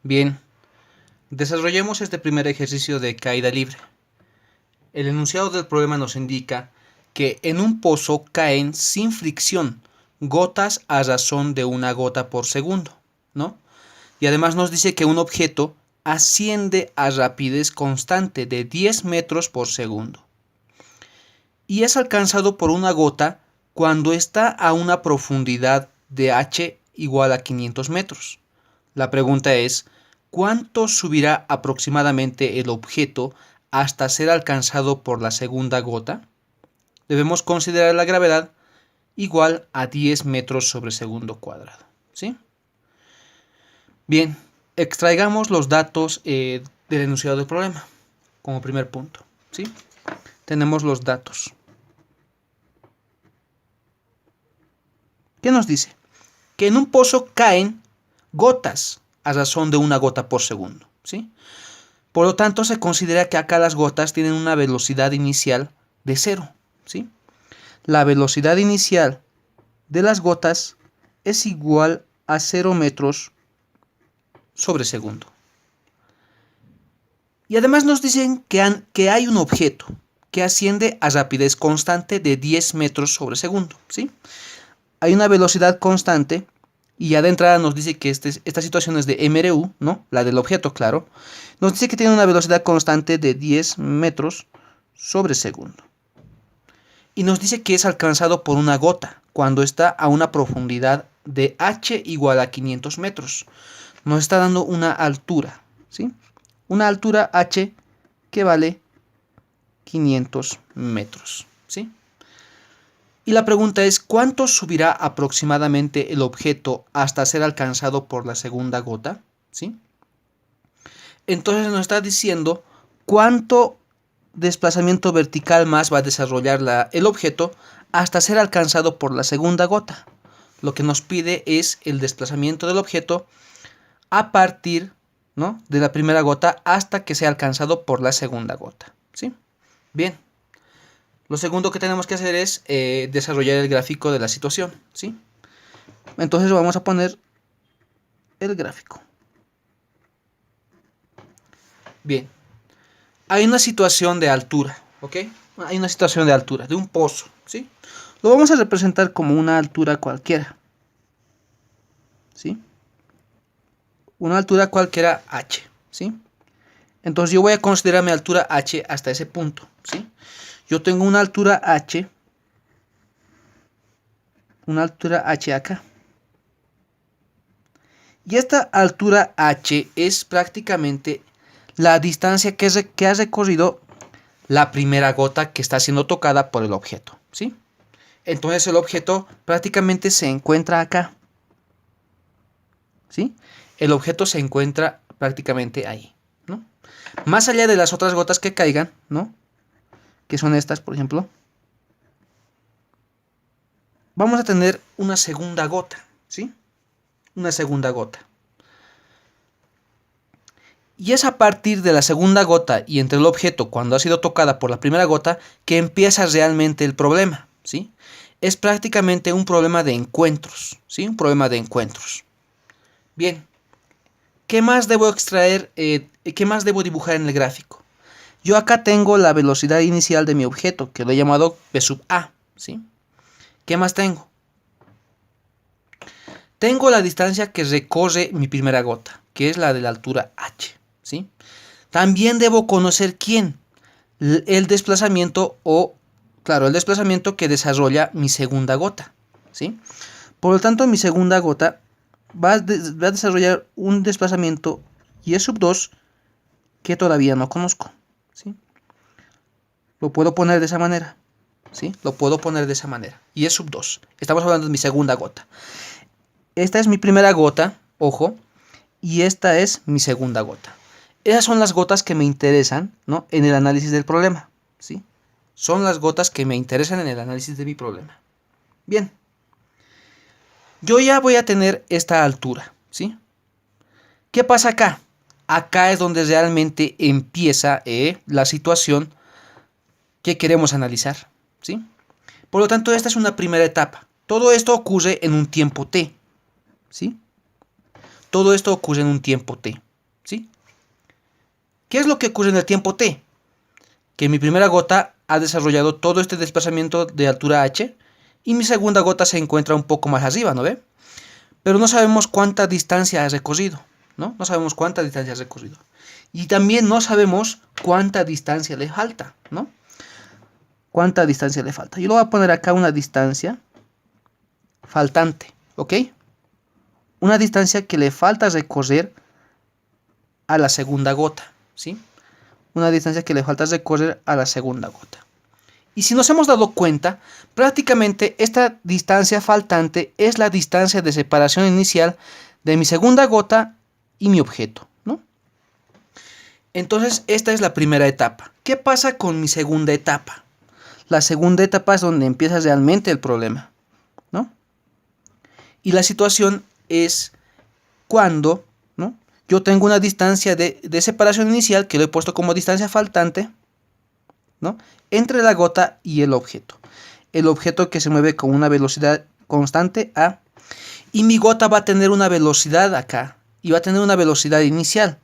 Bien, desarrollemos este primer ejercicio de caída libre. El enunciado del problema nos indica que en un pozo caen sin fricción gotas a razón de una gota por segundo, ¿no? Y además nos dice que un objeto asciende a rapidez constante de 10 metros por segundo y es alcanzado por una gota cuando está a una profundidad de h igual a 500 metros. La pregunta es, ¿cuánto subirá aproximadamente el objeto hasta ser alcanzado por la segunda gota? Debemos considerar la gravedad igual a 10 metros sobre segundo cuadrado, ¿sí? Bien, extraigamos los datos del enunciado del problema como primer punto, ¿sí? Tenemos los datos. ¿Qué nos dice? Que en un pozo caen gotas a razón de una gota por segundo, ¿sí? Por lo tanto, se considera que acá las gotas tienen una velocidad inicial de 0, ¿sí? La velocidad inicial de las gotas es igual a 0 metros sobre segundo. Y además nos dicen que hay un objeto que asciende a rapidez constante de 10 metros sobre segundo, ¿sí? Hay una velocidad constante y ya de entrada nos dice que esta situación es de MRU, ¿no? La del objeto, claro. Nos dice que tiene una velocidad constante de 10 metros sobre segundo. Y nos dice que es alcanzado por una gota cuando está a una profundidad de h igual a 500 metros. Nos está dando una altura, ¿sí? Una altura h que vale 500 metros, ¿sí? Y la pregunta es, ¿cuánto subirá aproximadamente el objeto hasta ser alcanzado por la segunda gota? ¿Sí? Entonces nos está diciendo cuánto desplazamiento vertical más va a desarrollar el objeto hasta ser alcanzado por la segunda gota. Lo que nos pide es el desplazamiento del objeto a partir, ¿no?, de la primera gota hasta que sea alcanzado por la segunda gota, ¿sí? Bien. Lo segundo que tenemos que hacer es desarrollar el gráfico de la situación, ¿sí? Entonces vamos a poner el gráfico. Bien. Hay una situación de altura, ¿ok? Hay una situación de altura, de un pozo, ¿sí? Lo vamos a representar como una altura cualquiera, ¿sí? Una altura cualquiera h, ¿sí? Entonces yo voy a considerar mi altura h hasta ese punto, ¿sí? Yo tengo una altura h acá. Y esta altura h es prácticamente la distancia que ha recorrido la primera gota que está siendo tocada por el objeto, ¿sí? Entonces el objeto prácticamente se encuentra acá, ¿sí? El objeto se encuentra prácticamente ahí, ¿no? Más allá de las otras gotas que caigan, ¿no?, que son estas, por ejemplo, vamos a tener una segunda gota, ¿sí? Una segunda gota. Y es a partir de la segunda gota y entre el objeto cuando ha sido tocada por la primera gota que empieza realmente el problema, ¿sí? Es prácticamente un problema de encuentros, ¿sí? Un problema de encuentros. Bien, ¿qué más debo extraer? ¿Qué más debo dibujar en el gráfico? Yo acá tengo la velocidad inicial de mi objeto, que lo he llamado V sub A, ¿sí? ¿Qué más tengo? Tengo la distancia que recorre mi primera gota, que es la de la altura h, ¿sí? También debo conocer quién, el desplazamiento el desplazamiento que desarrolla mi segunda gota, ¿sí? Por lo tanto, mi segunda gota va a desarrollar un desplazamiento y es sub 2 que todavía no conozco, ¿sí? Lo puedo poner de esa manera, ¿sí? Lo puedo poner de esa manera. Y es sub 2. Estamos hablando de mi segunda gota. Esta es mi primera gota, ojo, y esta es mi segunda gota. Esas son las gotas que me interesan, ¿no?, en el análisis del problema, ¿sí? Son las gotas que me interesan en el análisis de mi problema. Bien. Yo ya voy a tener esta altura, ¿sí? ¿Qué pasa acá? Acá es donde realmente empieza la situación que queremos analizar, ¿sí? Por lo tanto, esta es una primera etapa. Todo esto ocurre en un tiempo t, ¿sí? Todo esto ocurre en un tiempo t. ¿sí? ¿Qué es lo que ocurre en el tiempo t? Que mi primera gota ha desarrollado todo este desplazamiento de altura h y mi segunda gota se encuentra un poco más arriba, ¿no ve? Pero no sabemos cuánta distancia ha recorrido, ¿no? No sabemos cuánta distancia ha recorrido. Y también no sabemos cuánta distancia le falta, ¿no? ¿Cuánta distancia le falta? Yo le voy a poner acá una distancia faltante, ¿ok? Una distancia que le falta recorrer a la segunda gota, ¿sí? Una distancia que le falta recorrer a la segunda gota. Y si nos hemos dado cuenta, prácticamente esta distancia faltante es la distancia de separación inicial de mi segunda gota y mi objeto, ¿no? Entonces, esta es la primera etapa. ¿Qué pasa con mi segunda etapa? La segunda etapa es donde empieza realmente el problema, ¿no? Y la situación es cuando, ¿no?, yo tengo una distancia de separación inicial que lo he puesto como distancia faltante, ¿no?, entre la gota y el objeto. El objeto que se mueve con una velocidad constante a, y mi gota va a tener una velocidad acá, y va a tener una velocidad inicial.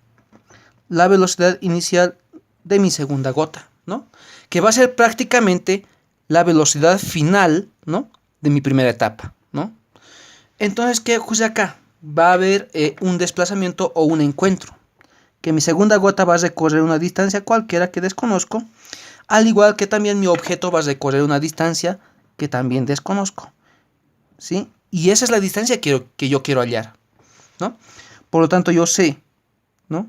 La velocidad inicial de mi segunda gota, ¿no?, que va a ser prácticamente la velocidad final, ¿no?, de mi primera etapa, ¿no? Entonces, ¿qué ocurre acá? Va a haber un desplazamiento o un encuentro, que mi segunda gota va a recorrer una distancia cualquiera que desconozco, al igual que también mi objeto va a recorrer una distancia que también desconozco, ¿sí? Y esa es la distancia que yo quiero hallar, ¿no? Por lo tanto, yo sé, ¿no?,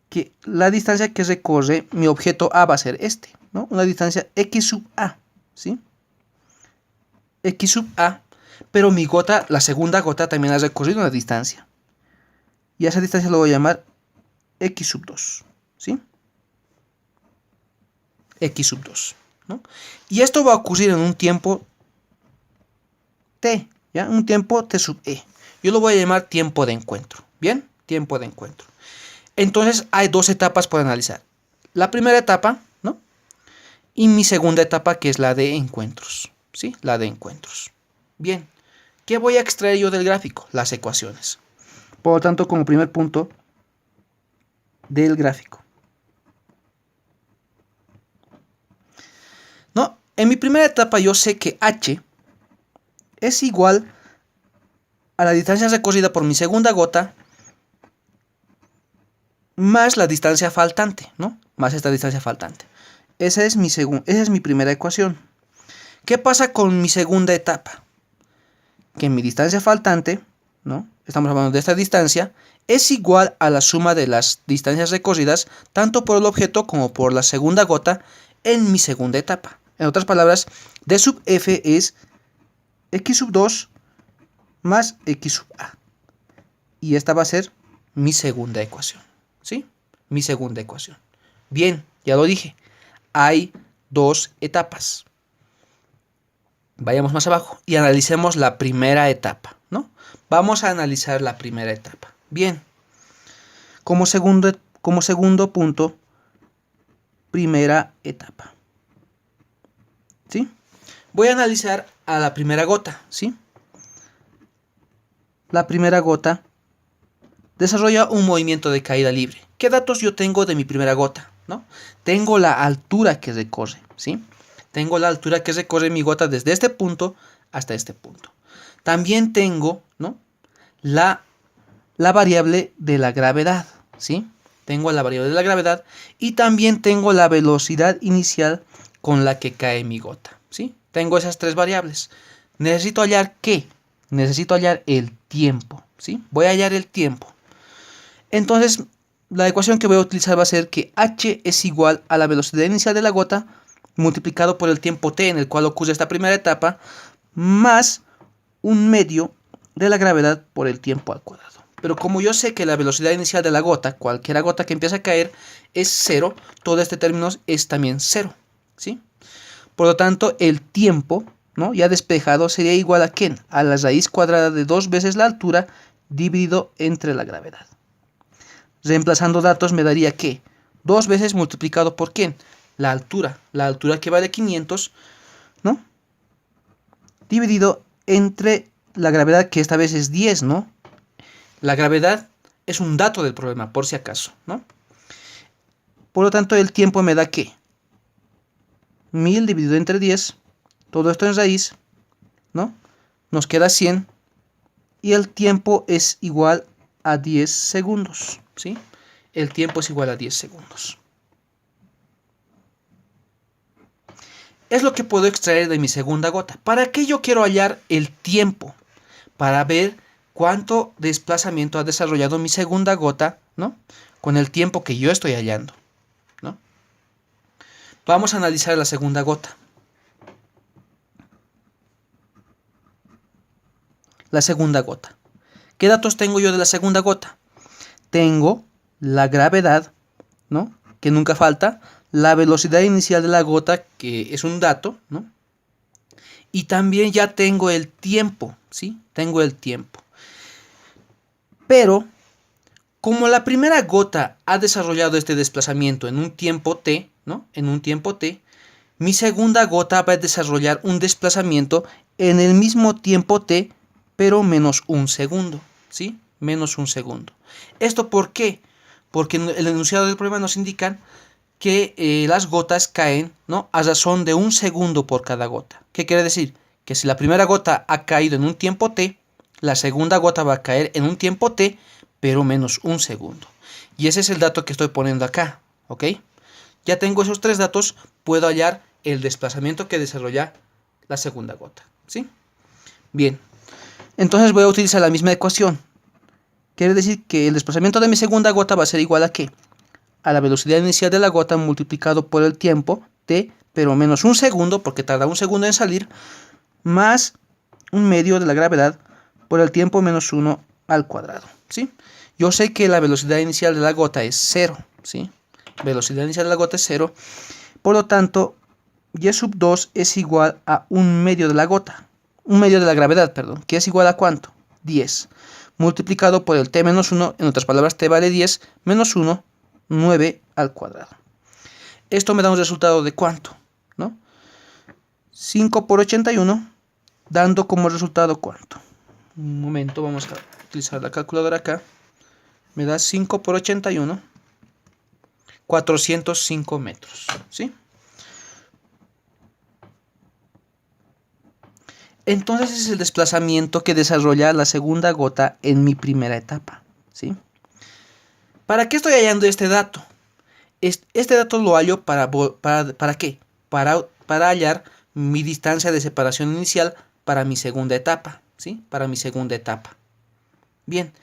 que la distancia que recorre mi objeto A va a ser este, ¿no?, una distancia x sub A, ¿sí? X sub A, pero mi gota, la segunda gota, también ha recorrido una distancia. Y a esa distancia lo voy a llamar x sub 2, ¿sí? X sub 2, ¿no? Y esto va a ocurrir en un tiempo t, ¿ya? Un tiempo t sub e. Yo lo voy a llamar tiempo de encuentro, ¿bien? Tiempo de encuentro. Entonces hay dos etapas por analizar. La primera etapa, ¿no?, y mi segunda etapa, que es la de encuentros, ¿sí? La de encuentros. Bien, ¿qué voy a extraer yo del gráfico? Las ecuaciones. Por lo tanto, como primer punto del gráfico, ¿no?, en mi primera etapa yo sé que h es igual a la distancia recorrida por mi segunda gota más la distancia faltante, ¿no?, más esta distancia faltante. Esa es mi primera ecuación. ¿Qué pasa con mi segunda etapa? Que mi distancia faltante, ¿no?, estamos hablando de esta distancia, es igual a la suma de las distancias recorridas tanto por el objeto como por la segunda gota en mi segunda etapa. En otras palabras, d sub f es x sub 2 más x sub a. Y esta va a ser mi segunda ecuación, ¿sí? Mi segunda ecuación. Bien, ya lo dije, hay dos etapas. Vayamos más abajo y analicemos la primera etapa, ¿no? Vamos a analizar la primera etapa. Bien, como segundo punto, primera etapa, ¿sí? Voy a analizar a la primera gota, ¿sí? La primera gota desarrolla un movimiento de caída libre. ¿Qué datos yo tengo de mi primera gota, ¿no? Tengo la altura que recorre, ¿sí? Tengo la altura que recorre mi gota desde este punto hasta este punto. También tengo, ¿no?, la variable de la gravedad, ¿sí? Tengo la variable de la gravedad y también tengo la velocidad inicial con la que cae mi gota, ¿sí? Tengo esas tres variables. ¿Necesito hallar qué? Necesito hallar el tiempo, ¿sí? Voy a hallar el tiempo. Entonces, la ecuación que voy a utilizar va a ser que h es igual a la velocidad inicial de la gota multiplicado por el tiempo t en el cual ocurre esta primera etapa, más un medio de la gravedad por el tiempo al cuadrado. Pero como yo sé que la velocidad inicial de la gota, cualquier gota que empiece a caer, es 0, todo este término es también 0, ¿sí? Por lo tanto, el tiempo, ¿no?, ya despejado, sería igual a ¿qué? A la raíz cuadrada de 2 veces la altura dividido entre la gravedad. Reemplazando datos me daría que 2 veces multiplicado por ¿quién? La altura que vale 500, ¿no?, dividido entre la gravedad, que esta vez es 10, ¿no? La gravedad Es un dato del problema, por si acaso, ¿no? Por lo tanto, el tiempo me da ¿qué? 1000 dividido entre 10, todo esto en raíz, ¿no? Nos queda 100 y el tiempo es igual a 10 segundos, ¿sí? El tiempo es igual a 10 segundos. Es lo que puedo extraer de mi segunda gota. ¿Para qué yo quiero hallar el tiempo? Para ver cuánto desplazamiento ha desarrollado mi segunda gota, ¿no? Con el tiempo que yo estoy hallando, ¿no? Vamos a analizar la segunda gota. La segunda gota. ¿Qué datos tengo yo de la segunda gota? Tengo la gravedad, ¿no? Que nunca falta, la velocidad inicial de la gota, que es un dato, ¿no? Y también ya tengo el tiempo, ¿sí? Tengo el tiempo. Pero, como la primera gota ha desarrollado este desplazamiento en un tiempo t, ¿no? En un tiempo t, mi segunda gota va a desarrollar un desplazamiento en el mismo tiempo t, pero menos un segundo, ¿sí? Menos un segundo. ¿Esto por qué? Porque el enunciado del problema nos indica que las gotas caen, ¿no? A razón de un segundo por cada gota. ¿Qué quiere decir? Que si la primera gota ha caído en un tiempo t, la segunda gota va a caer en un tiempo t, pero menos un segundo. Y ese es el dato que estoy poniendo acá, ¿ok? Ya tengo esos tres datos, puedo hallar el desplazamiento que desarrolla la segunda gota, ¿sí? Bien, entonces voy a utilizar la misma ecuación. Quiere decir que el desplazamiento de mi segunda gota va a ser igual a ¿qué? A la velocidad inicial de la gota multiplicado por el tiempo t, pero menos un segundo, porque tarda un segundo en salir, más un medio de la gravedad por el tiempo menos 1 al cuadrado, ¿sí? Yo sé que la velocidad inicial de la gota es 0, ¿sí? Velocidad inicial de la gota es 0, por lo tanto, y sub 2 es igual a un medio de la gota, un medio de la gravedad, perdón, que es igual a ¿cuánto? 10, multiplicado por el t menos 1, en otras palabras, t vale 10, menos 1, 9 al cuadrado. Esto me da un resultado de ¿cuánto? ¿No? 5 por 81, dando como resultado ¿cuánto? Un momento, vamos a utilizar la calculadora acá. Me da 5 por 81, 405 metros, ¿sí? Entonces es el desplazamiento que desarrolla la segunda gota en mi primera etapa, ¿sí? ¿Para qué estoy hallando este dato? Este dato lo hallo ¿para qué? Para hallar mi distancia de separación inicial para mi segunda etapa, ¿sí? Para mi segunda etapa. Bien,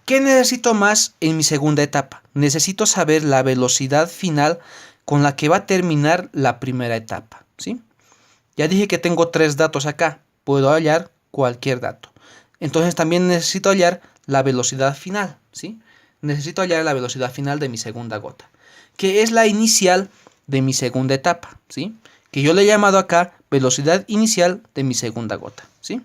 ¿qué necesito más en mi segunda etapa? Necesito saber la velocidad final con la que va a terminar la primera etapa, ¿sí? Ya dije que tengo tres datos acá, puedo hallar cualquier dato. Entonces también necesito hallar la velocidad final, ¿sí? Necesito hallar la velocidad final de mi segunda gota, que es la inicial de mi segunda etapa, ¿sí? Que yo le he llamado acá velocidad inicial de mi segunda gota, ¿sí?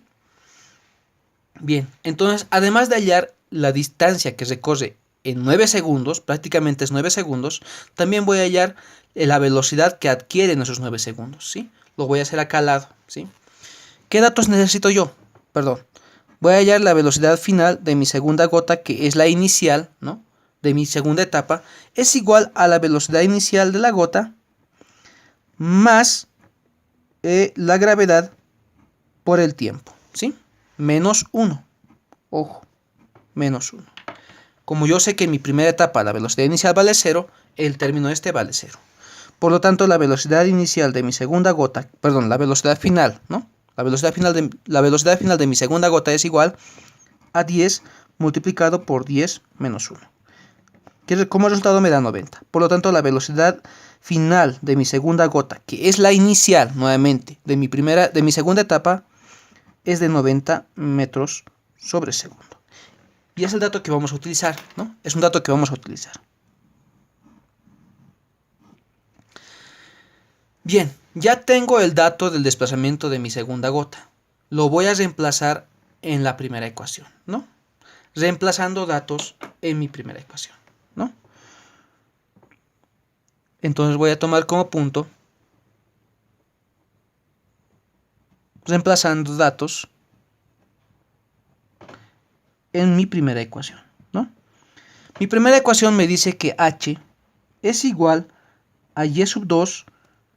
Bien, entonces además de hallar la distancia que recorre en 9 segundos, prácticamente es 9 segundos, también voy a hallar la velocidad que adquiere en esos 9 segundos, ¿sí? Lo voy a hacer acá al lado, ¿sí? ¿Qué datos necesito yo? Perdón. Voy a hallar la velocidad final de mi segunda gota, que es la inicial, ¿no? De mi segunda etapa, es igual a la velocidad inicial de la gota más la gravedad por el tiempo, ¿sí? Menos 1. Ojo, menos 1. Como yo sé que en mi primera etapa la velocidad inicial vale 0, el término este vale 0. Por lo tanto, la velocidad inicial de mi segunda gota, perdón, la velocidad final, ¿no? La velocidad final de mi segunda gota es igual a 10 multiplicado por 10 menos 1. Que como resultado me da 90. Por lo tanto, la velocidad final de mi segunda gota, que es la inicial, nuevamente, de mi segunda etapa, es de 90 metros sobre segundo. Y es el dato que vamos a utilizar, ¿no? Es un dato que vamos a utilizar. Bien, ya tengo el dato del desplazamiento de mi segunda gota. Lo voy a reemplazar en la primera ecuación, ¿no? Reemplazando datos en mi primera ecuación, ¿no? Entonces voy a tomar como punto, reemplazando datos en mi primera ecuación, ¿no? Mi primera ecuación me dice que h es igual a y sub 2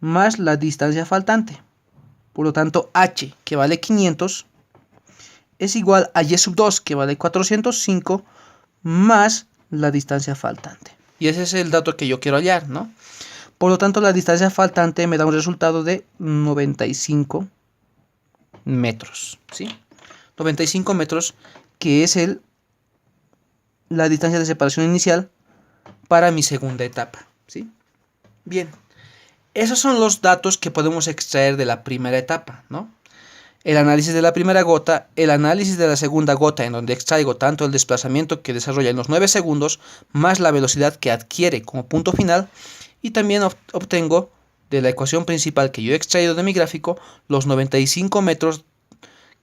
más la distancia faltante. Por lo tanto, h, que vale 500, es igual a y sub 2, que vale 405, más la distancia faltante. Y ese es el dato que yo quiero hallar, ¿no? Por lo tanto, la distancia faltante me da un resultado de 95 metros, ¿sí? 95 metros, que es la distancia de separación inicial para mi segunda etapa, ¿sí? Bien, esos son los datos que podemos extraer de la primera etapa, ¿no? El análisis de la primera gota, el análisis de la segunda gota, en donde extraigo tanto el desplazamiento que desarrolla en los 9 segundos, más la velocidad que adquiere como punto final, y también obtengo de la ecuación principal que yo he extraído de mi gráfico los 95 metros,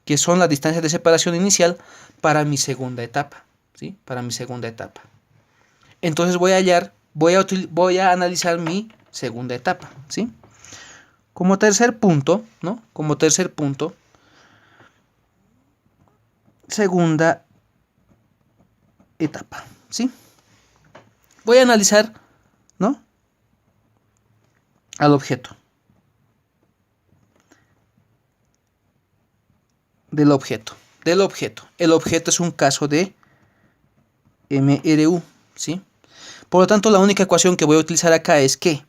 que son la distancia de separación inicial para mi segunda etapa, ¿sí? Para mi segunda etapa. Entonces voy a analizar mi segunda etapa, ¿sí? Como tercer punto, ¿no? Como tercer punto, segunda etapa, ¿sí? Voy a analizar, ¿no? Al objeto. Del objeto. El objeto es un caso de MRU, ¿sí? Por lo tanto, la única ecuación que voy a utilizar acá es que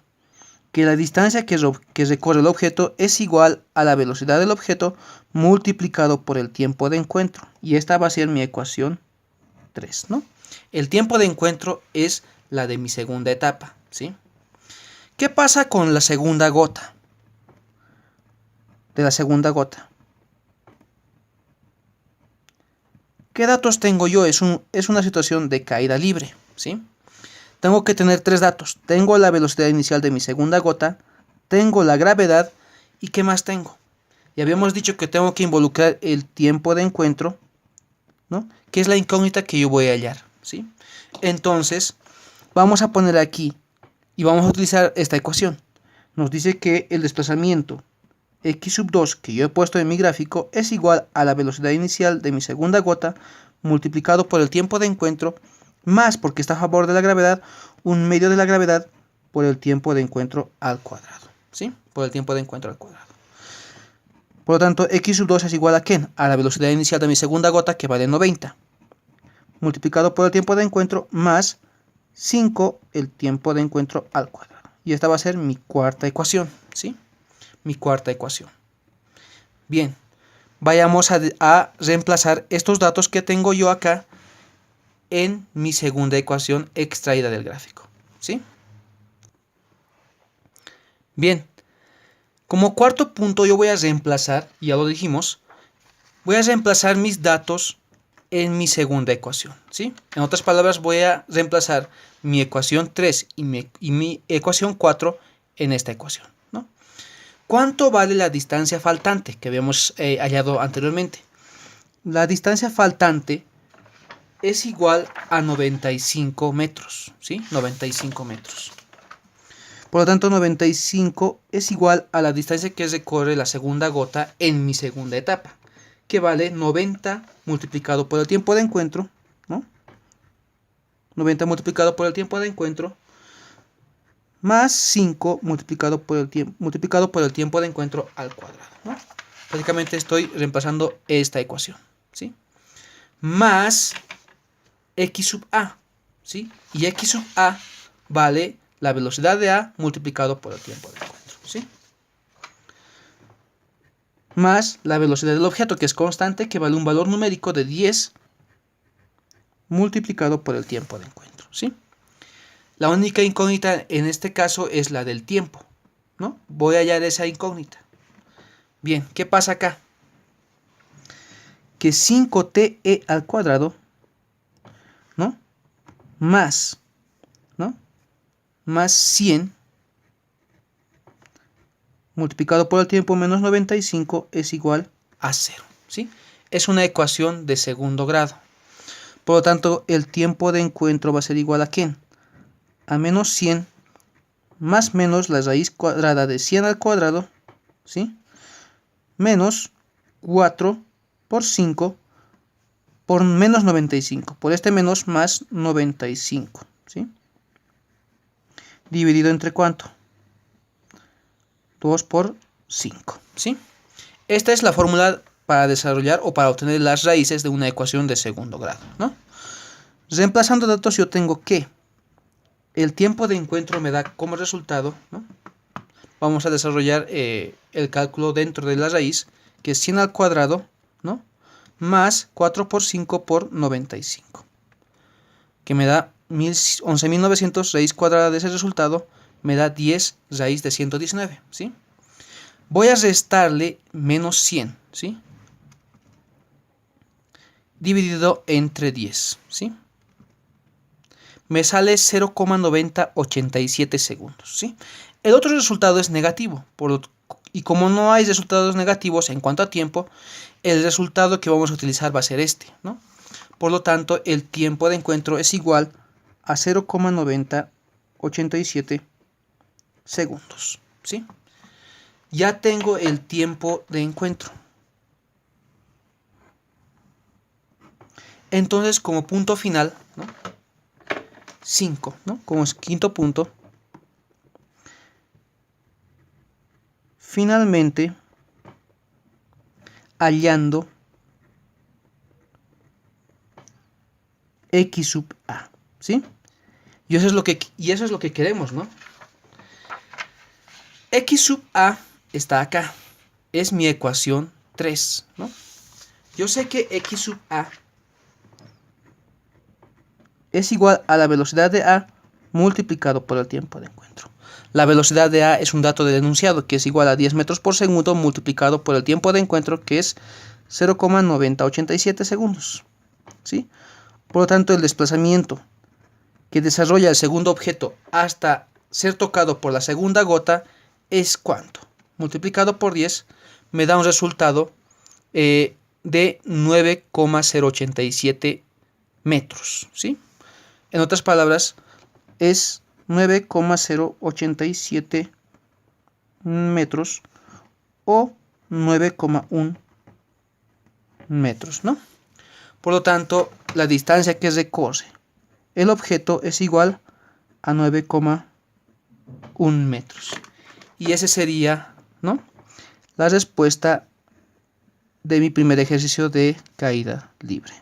la distancia que recorre el objeto es igual a la velocidad del objeto multiplicado por el tiempo de encuentro. Y esta va a ser mi ecuación 3, ¿no? El tiempo de encuentro es la de mi segunda etapa, ¿sí? ¿Qué pasa con la segunda gota? De la segunda gota. ¿Qué datos tengo yo? Es una situación de caída libre, ¿sí? Tengo que tener 3 datos. Tengo la velocidad inicial de mi segunda gota, tengo la gravedad y ¿qué más tengo? Y habíamos dicho que tengo que involucrar el tiempo de encuentro, ¿no? Que es la incógnita que yo voy a hallar, ¿sí? Entonces, vamos a poner aquí y vamos a utilizar esta ecuación. Nos dice que el desplazamiento x sub 2 que yo he puesto en mi gráfico es igual a la velocidad inicial de mi segunda gota multiplicado por el tiempo de encuentro más, porque está a favor de la gravedad, un medio de la gravedad por el tiempo de encuentro al cuadrado, ¿sí? Por el tiempo de encuentro al cuadrado. Por lo tanto, x sub 2 es igual a ¿qué? A la velocidad inicial de mi segunda gota, que vale 90, multiplicado por el tiempo de encuentro más 5 el tiempo de encuentro al cuadrado. Y esta va a ser mi cuarta ecuación, ¿sí? Mi cuarta ecuación. Bien, vayamos a reemplazar estos datos que tengo yo acá en mi segunda ecuación extraída del gráfico, ¿sí? Bien, como cuarto punto yo voy a reemplazar, ya lo dijimos, voy a reemplazar mis datos en mi segunda ecuación, ¿sí? En otras palabras, voy a reemplazar mi ecuación 3 y mi ecuación 4 en esta ecuación, ¿no? ¿Cuánto vale la distancia faltante que habíamos hallado anteriormente? La distancia faltante es igual a 95 metros, ¿sí? 95 metros. Por lo tanto, 95 es igual a la distancia que recorre la segunda gota en mi segunda etapa, que vale 90 multiplicado por el tiempo de encuentro, ¿no? 90 multiplicado por el tiempo de encuentro, más 5 multiplicado por el tiempo de encuentro al cuadrado, ¿no? Prácticamente estoy reemplazando esta ecuación, ¿sí? Más x sub a, ¿sí? Y x sub a vale la velocidad de a multiplicado por el tiempo de encuentro, ¿sí? Más la velocidad del objeto, que es constante, que vale un valor numérico de 10 multiplicado por el tiempo de encuentro, ¿sí? La única incógnita en este caso es la del tiempo, ¿no? Voy a hallar esa incógnita. Bien, ¿qué pasa acá? Que 5te al cuadrado, ¿no? Más, ¿no? Más 100 multiplicado por el tiempo menos 95 es igual a 0, ¿sí? Es una ecuación de segundo grado. Por lo tanto, el tiempo de encuentro va a ser igual a ¿qué? A menos 100 más menos la raíz cuadrada de 100 al cuadrado, ¿sí? Menos 4 por 5 por menos 95, por este menos más 95, ¿sí? Dividido entre ¿cuánto? 2 por 5, ¿sí? Esta es la fórmula para desarrollar o para obtener las raíces de una ecuación de segundo grado, ¿no? Reemplazando datos, yo tengo que el tiempo de encuentro me da como resultado, ¿no? Vamos a desarrollar el cálculo dentro de la raíz, que es 100 al cuadrado, ¿no? Más 4 por 5 por 95, que me da 11.900 raíz cuadrada de ese resultado, me da 10 raíz de 119, ¿sí? Voy a restarle menos 100, ¿sí? Dividido entre 10, ¿sí? Me sale 0,9087 segundos, ¿sí? El otro resultado es negativo, y como no hay resultados negativos en cuanto a tiempo, el resultado que vamos a utilizar va a ser este, ¿no? Por lo tanto, el tiempo de encuentro es igual a 0,9087 segundos, ¿sí? Ya tengo el tiempo de encuentro. Entonces, como punto final, ¿no? 5, ¿no? Como quinto punto, finalmente, hallando x sub a, ¿sí? Y eso es lo que queremos, ¿no? X sub a está acá, es mi ecuación 3, ¿no? Yo sé que x sub a es igual a la velocidad de a multiplicado por el tiempo de encuentro. La velocidad de a es un dato del enunciado, que es igual a 10 metros por segundo multiplicado por el tiempo de encuentro, que es 0,9087 segundos, ¿sí? Por lo tanto, el desplazamiento que desarrolla el segundo objeto hasta ser tocado por la segunda gota es ¿cuánto? Multiplicado por 10 me da un resultado de 9,087 metros, ¿sí? En otras palabras, es 9,087 metros o 9,1 metros, ¿no? Por lo tanto, la distancia que recorre el objeto es igual a 9,1 metros. Y ese sería, ¿no?, la respuesta de mi primer ejercicio de caída libre.